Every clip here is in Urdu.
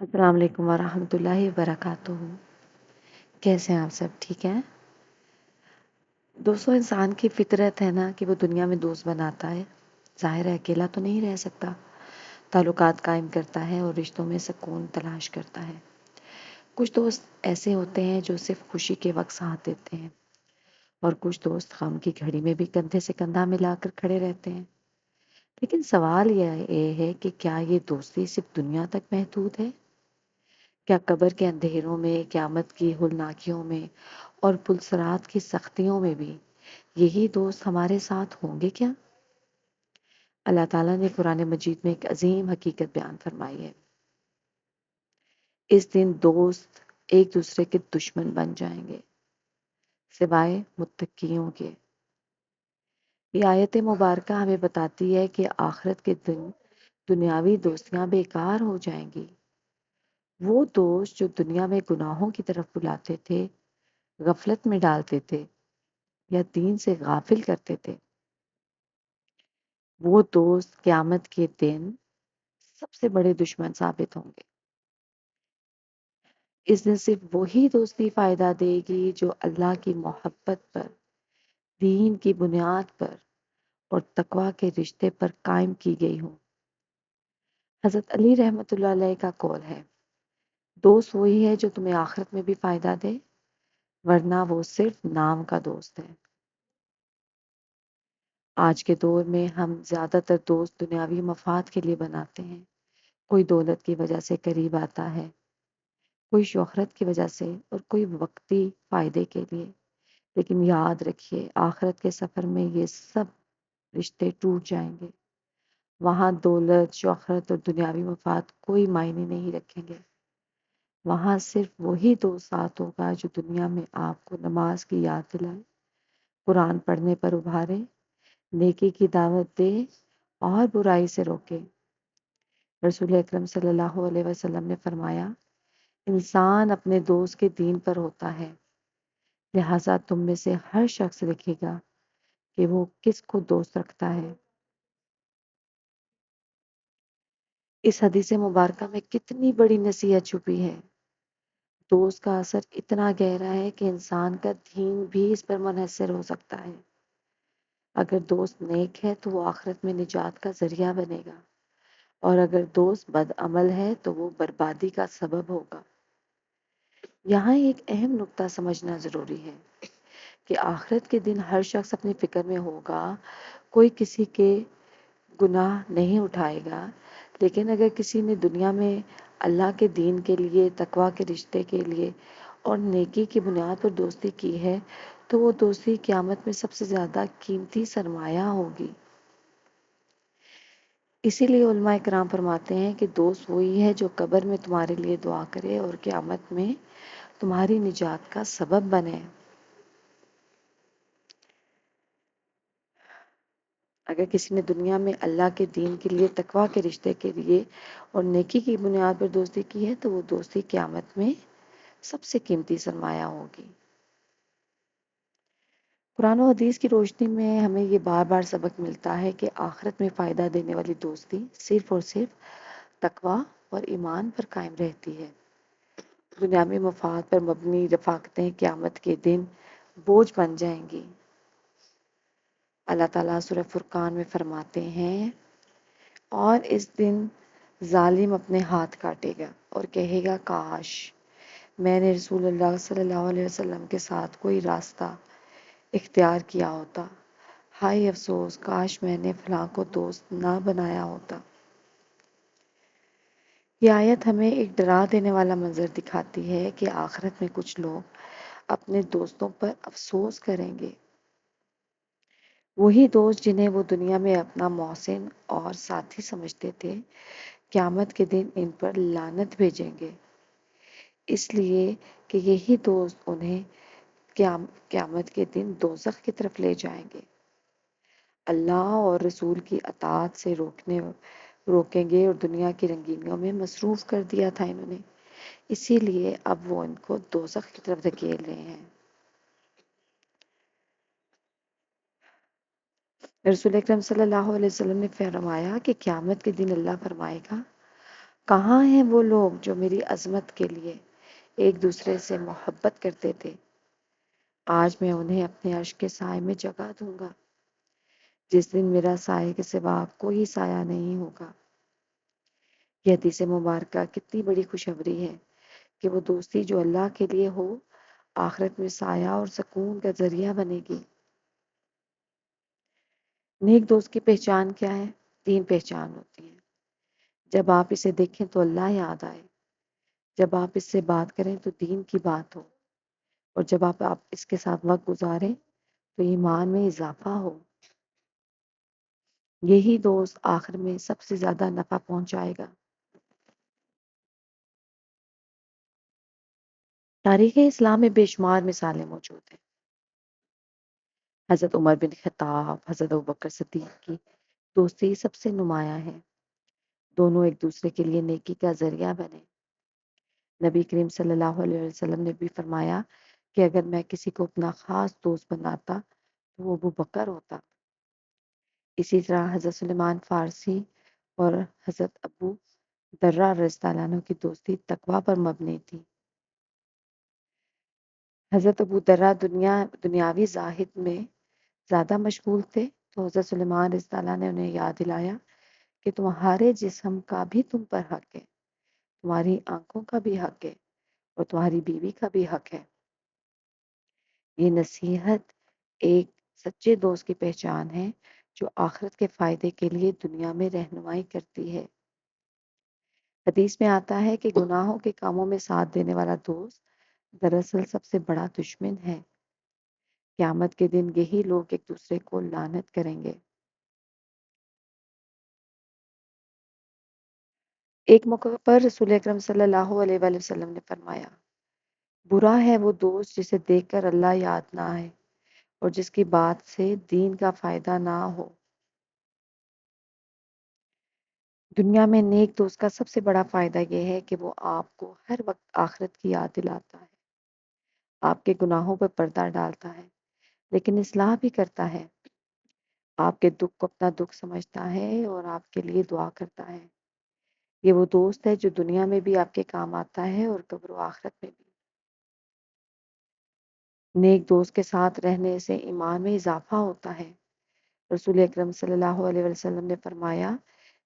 السلام علیکم ورحمۃ اللہ وبرکاتہ۔ کیسے ہیں آپ؟ سب ٹھیک ہیں؟ دوستوں، انسان کی فطرت ہے نا کہ وہ دنیا میں دوست بناتا ہے۔ ظاہر ہے اکیلا تو نہیں رہ سکتا، تعلقات قائم کرتا ہے اور رشتوں میں سکون تلاش کرتا ہے۔ کچھ دوست ایسے ہوتے ہیں جو صرف خوشی کے وقت ساتھ دیتے ہیں، اور کچھ دوست غم کی گھڑی میں بھی کندھے سے کندھا ملا کر کھڑے رہتے ہیں۔ لیکن سوال یہ ہے کہ کیا یہ دوستی صرف دنیا تک محدود ہے؟ کیا قبر کے اندھیروں میں، قیامت کی ہولناکیوں میں اور پلسرات کی سختیوں میں بھی یہی دوست ہمارے ساتھ ہوں گے کیا؟ اللہ تعالیٰ نے قرآن مجید میں ایک عظیم حقیقت بیان فرمائی ہے۔ اس دن دوست ایک دوسرے کے دشمن بن جائیں گے سوائے متقیوں کے۔ یہ آیت مبارکہ ہمیں بتاتی ہے کہ آخرت کے دن دنیاوی دوستیاں بیکار ہو جائیں گی۔ وہ دوست جو دنیا میں گناہوں کی طرف بلاتے تھے، غفلت میں ڈالتے تھے یا دین سے غافل کرتے تھے، وہ دوست قیامت کے دن سب سے بڑے دشمن ثابت ہوں گے۔ اس دن صرف وہی دوستی فائدہ دے گی جو اللہ کی محبت پر، دین کی بنیاد پر اور تقوی کے رشتے پر قائم کی گئی ہوں۔ حضرت علی رحمۃ اللہ علیہ کا قول ہے، دوست وہی ہے جو تمہیں آخرت میں بھی فائدہ دے، ورنہ وہ صرف نام کا دوست ہے۔ آج کے دور میں ہم زیادہ تر دوست دنیاوی مفاد کے لیے بناتے ہیں۔ کوئی دولت کی وجہ سے قریب آتا ہے، کوئی شہرت کی وجہ سے، اور کوئی وقتی فائدے کے لیے۔ لیکن یاد رکھیے، آخرت کے سفر میں یہ سب رشتے ٹوٹ جائیں گے۔ وہاں دولت، شہرت اور دنیاوی مفاد کوئی معنی نہیں رکھیں گے۔ وہاں صرف وہی دوست ساتھ ہوگا جو دنیا میں آپ کو نماز کی یاد دلائے، قرآن پڑھنے پر ابھارے، نیکی کی دعوت دے اور برائی سے روکے۔ رسول اکرم صلی اللہ علیہ وسلم نے فرمایا، انسان اپنے دوست کے دین پر ہوتا ہے، لہٰذا تم میں سے ہر شخص دیکھے گا کہ وہ کس کو دوست رکھتا ہے۔ اس حدیث مبارکہ میں کتنی بڑی نصیحت چھپی ہے۔ دوست کا اثر اتنا گہرا ہے کہ انسان کا دین بھی اس پر منحصر ہو سکتا ہے۔ اگر دوست نیک ہے تو وہ آخرت میں نجات کا ذریعہ بنے گا، اور اگر دوست بدعمل ہے تو وہ بربادی کا سبب ہوگا۔ یہاں ایک اہم نقطہ سمجھنا ضروری ہے کہ آخرت کے دن ہر شخص اپنی فکر میں ہوگا، کوئی کسی کے گناہ نہیں اٹھائے گا۔ لیکن اگر کسی نے دنیا میں اللہ کے دین کے لیے، تقوی کے رشتے کے لیے اور نیکی کی بنیاد پر دوستی کی ہے تو وہ دوستی قیامت میں سب سے زیادہ قیمتی سرمایہ ہوگی۔ اسی لیے علماء کرام فرماتے ہیں کہ دوست وہی ہے جو قبر میں تمہارے لیے دعا کرے اور قیامت میں تمہاری نجات کا سبب بنے۔ اگر کسی نے دنیا میں اللہ کے دین کے لیے، تقوی کے رشتے کے لیے اور نیکی کی بنیاد پر دوستی کی ہے تو وہ دوستی قیامت میں سب سے قیمتی سرمایہ ہوگی۔ قرآن و حدیث کی روشنی میں ہمیں یہ بار بار سبق ملتا ہے کہ آخرت میں فائدہ دینے والی دوستی صرف اور صرف تقوی اور ایمان پر قائم رہتی ہے۔ دنیاوی مفاد پر مبنی رفاقتیں قیامت کے دن بوجھ بن جائیں گی۔ اللہ تعالیٰ سورہ فرقان میں فرماتے ہیں، اور اس دن ظالم اپنے ہاتھ کاٹے گا اور کہے گا، کاش میں نے رسول اللہ صلی اللہ علیہ وسلم کے ساتھ کوئی راستہ اختیار کیا ہوتا، ہائے افسوس، کاش میں نے فلاں کو دوست نہ بنایا ہوتا۔ یہ آیت ہمیں ایک ڈرا دینے والا منظر دکھاتی ہے کہ آخرت میں کچھ لوگ اپنے دوستوں پر افسوس کریں گے۔ وہی دوست جنہیں وہ دنیا میں اپنا محسن اور ساتھی سمجھتے تھے، قیامت کے دن ان پر لعنت بھیجیں گے، اس لیے کہ یہی دوست انہیں قیامت کے دن دوزخ کی طرف لے جائیں گے۔ اللہ اور رسول کی اطاعت سے روکیں گے، اور دنیا کی رنگینیوں میں مصروف کر دیا تھا انہوں نے، اسی لیے اب وہ ان کو دوزخ کی طرف دھکیل رہے ہیں۔ رسول اکرم صلی اللہ علیہ وسلم نے فرمایا کہ قیامت کے دن اللہ فرمائے گا، کہاں ہیں وہ لوگ جو میری عظمت کے لیے ایک دوسرے سے محبت کرتے تھے؟ آج میں انہیں اپنے عرش کے سائے میں جگہ دوں گا، جس دن میرا سائے کے سوا کوئی سایہ نہیں ہوگا۔ یہ حدیث مبارکہ کتنی بڑی خوشخبری ہے کہ وہ دوستی جو اللہ کے لیے ہو، آخرت میں سایہ اور سکون کا ذریعہ بنے گی۔ نیک دوست کی پہچان کیا ہے؟ 3 پہچان ہوتی ہیں۔ جب آپ اسے دیکھیں تو اللہ یاد آئے، جب آپ اس سے بات کریں تو دین کی بات ہو، اور جب آپ اس کے ساتھ وقت گزاریں تو ایمان میں اضافہ ہو۔ یہی دوست آخر میں سب سے زیادہ نفع پہنچائے گا۔ تاریخ اسلام میں بے شمار مثالیں موجود ہیں۔ حضرت عمر بن خطاب، حضرت ابوبکر صدیق کی دوستی سب سے نمایاں ہے۔ دونوں ایک دوسرے کے لیے نیکی کا ذریعہ بنے۔ نبی کریم صلی اللہ علیہ وسلم نے بھی فرمایا کہ اگر میں کسی کو اپنا خاص دوست بناتا تو وہ ابوبکر ہوتا۔ اسی طرح حضرت سلیمان فارسی اور حضرت ابو درہ رضی اللہ عنہ کی دوستی تقوی پر مبنی تھی۔ حضرت ابو درہ دنیاوی زاہد میں زیادہ مشغول تھے، تو حضرت سلیمان رضی اللہ عنہ نے انہیں یاد دلایا کہ تمہارے جسم کا بھی تم پر حق ہے، تمہاری آنکھوں کا بھی حق ہے، اور تمہاری بیوی کا بھی حق ہے۔ یہ نصیحت ایک سچے دوست کی پہچان ہے جو آخرت کے فائدے کے لیے دنیا میں رہنمائی کرتی ہے۔ حدیث میں آتا ہے کہ گناہوں کے کاموں میں ساتھ دینے والا دوست دراصل سب سے بڑا دشمن ہے۔ قیامت کے دن یہی لوگ ایک دوسرے کو لعنت کریں گے۔ ایک موقع پر رسول اکرم صلی اللہ علیہ وآلہ وسلم نے فرمایا، برا ہے وہ دوست جسے دیکھ کر اللہ یاد نہ آئے اور جس کی بات سے دین کا فائدہ نہ ہو۔ دنیا میں نیک دوست کا سب سے بڑا فائدہ یہ ہے کہ وہ آپ کو ہر وقت آخرت کی یاد دلاتا ہے، آپ کے گناہوں پر پردہ ڈالتا ہے لیکن اصلاح بھی کرتا ہے، آپ کے دکھ کو اپنا دکھ سمجھتا ہے اور آپ کے لیے دعا کرتا ہے۔ یہ وہ دوست ہے جو دنیا میں بھی آپ کے کام آتا ہے اور قبر و آخرت میں بھی۔ نیک دوست کے ساتھ رہنے سے ایمان میں اضافہ ہوتا ہے۔ رسول اکرم صلی اللہ علیہ وسلم نے فرمایا،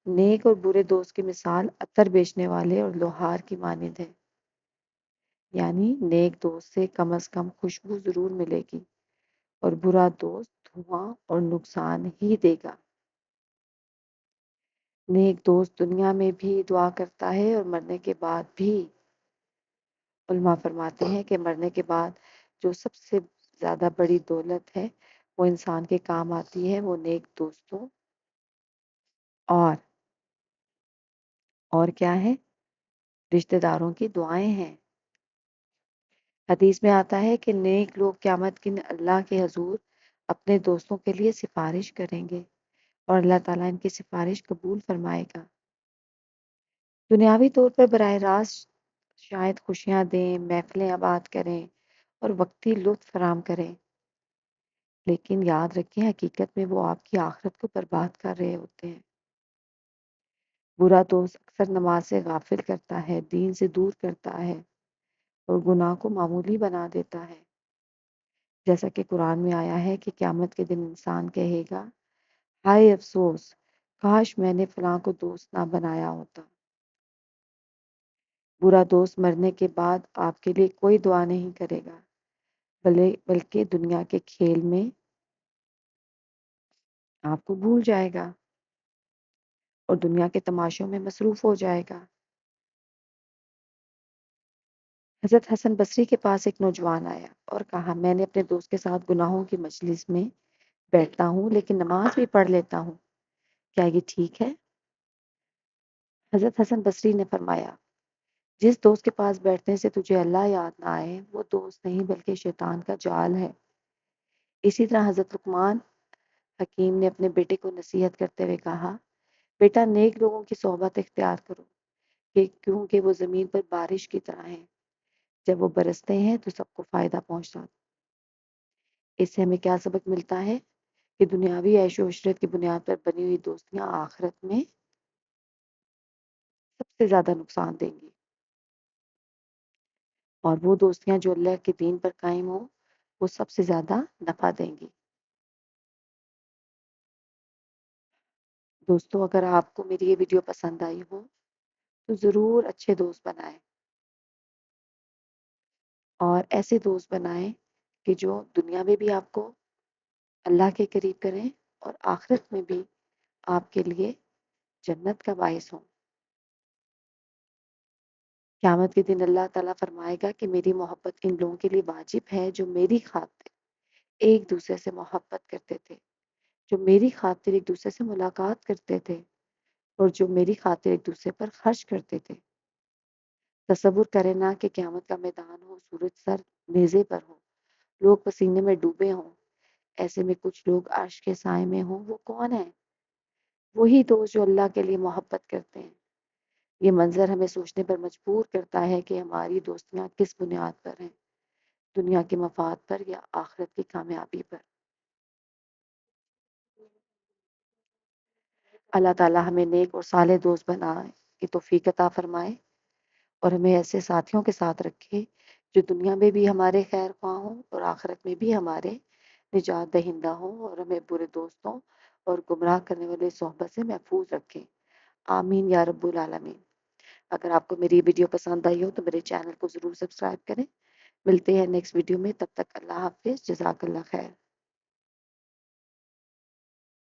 نیک اور برے دوست کی مثال عطر بیچنے والے اور لوہار کی مانند ہے۔ یعنی نیک دوست سے کم از کم خوشبو ضرور ملے گی اور برا دوست دھواں اور نقصان ہی دے گا۔ نیک دوست دنیا میں بھی دعا کرتا ہے اور مرنے کے بعد بھی۔ علماء فرماتے ہیں کہ مرنے کے بعد جو سب سے زیادہ بڑی دولت ہے وہ انسان کے کام آتی ہے، وہ نیک دوستوں اور کیا ہے؟ رشتہ داروں کی دعائیں ہیں۔ حدیث میں آتا ہے کہ نیک لوگ قیامت کے دن اللہ کے حضور اپنے دوستوں کے لیے سفارش کریں گے اور اللہ تعالیٰ ان کی سفارش قبول فرمائے گا۔ دنیاوی طور پر براہ راست شاید خوشیاں دیں، محفلیں آباد کریں اور وقتی لطف فراہم کریں، لیکن یاد رکھیں حقیقت میں وہ آپ کی آخرت کو برباد کر رہے ہوتے ہیں۔ برا دوست اکثر نماز سے غافل کرتا ہے، دین سے دور کرتا ہے اور گناہ کو معمولی بنا دیتا ہے۔ جیسا کہ قرآن میں آیا ہے کہ قیامت کے دن انسان کہے گا، ہائے افسوس، کاش میں نے فلاں کو دوست نہ بنایا ہوتا۔ برا دوست مرنے کے بعد آپ کے لیے کوئی دعا نہیں کرے گا، بلکہ دنیا کے کھیل میں آپ کو بھول جائے گا اور دنیا کے تماشوں میں مصروف ہو جائے گا۔ حضرت حسن بصری کے پاس ایک نوجوان آیا اور کہا، میں نے اپنے دوست کے ساتھ گناہوں کی مجلس میں بیٹھتا ہوں لیکن نماز بھی پڑھ لیتا ہوں، کیا یہ ٹھیک ہے؟ حضرت حسن بصری نے فرمایا، جس دوست کے پاس بیٹھنے سے تجھے اللہ یاد نہ آئے وہ دوست نہیں بلکہ شیطان کا جال ہے۔ اسی طرح حضرت لقمان حکیم نے اپنے بیٹے کو نصیحت کرتے ہوئے کہا، بیٹا نیک لوگوں کی صحبت اختیار کرو کیونکہ وہ زمین پر بارش کی طرح ہیں، جب وہ برستے ہیں تو سب کو فائدہ پہنچتا ہے۔ اس سے ہمیں کیا سبق ملتا ہے کہ دنیاوی عیش و عشرت کی بنیاد پر بنی ہوئی دوستیاں آخرت میں سب سے زیادہ نقصان دیں گی، اور وہ دوستیاں جو اللہ کے دین پر قائم ہوں وہ سب سے زیادہ نفع دیں گی۔ دوستوں، اگر آپ کو میری یہ ویڈیو پسند آئی ہو تو ضرور اچھے دوست بنائیں، اور ایسے دوست بنائیں کہ جو دنیا میں بھی آپ کو اللہ کے قریب کریں اور آخرت میں بھی آپ کے لیے جنت کا باعث ہوں۔ قیامت کے دن اللہ تعالیٰ فرمائے گا کہ میری محبت ان لوگوں کے لیے واجب ہے جو میری خاطر ایک دوسرے سے محبت کرتے تھے، جو میری خاطر ایک دوسرے سے ملاقات کرتے تھے، اور جو میری خاطر ایک دوسرے پر خرچ کرتے تھے۔ تصور کریں نا کہ قیامت کا میدان ہو، سورج سر نیزے پر ہو، لوگ پسینے میں ڈوبے ہوں، ایسے میں کچھ لوگ عرش کے سائے میں ہوں۔ وہ کون ہیں؟ وہی دوست جو اللہ کے لیے محبت کرتے ہیں۔ یہ منظر ہمیں سوچنے پر مجبور کرتا ہے کہ ہماری دوستیاں کس بنیاد پر ہیں، دنیا کے مفاد پر یا آخرت کی کامیابی پر۔ اللہ تعالیٰ ہمیں نیک اور صالح دوست بنائے کی توفیق عطا فرمائے، اور ہمیں ایسے ساتھیوں کے ساتھ رکھے جو دنیا میں بھی ہمارے خیر خواہ ہوں اور آخرت میں بھی ہمارے نجات دہندہ ہوں، اور ہمیں برے دوستوں اور گمراہ کرنے والے صحبت سے محفوظ رکھیں۔ آمین یا رب العالمین۔ اگر آپ کو میری ویڈیو پسند آئی ہو تو میرے چینل کو ضرور سبسکرائب کریں۔ ملتے ہیں نیکسٹ ویڈیو میں، تب تک اللہ حافظ، جزاک اللہ خیر۔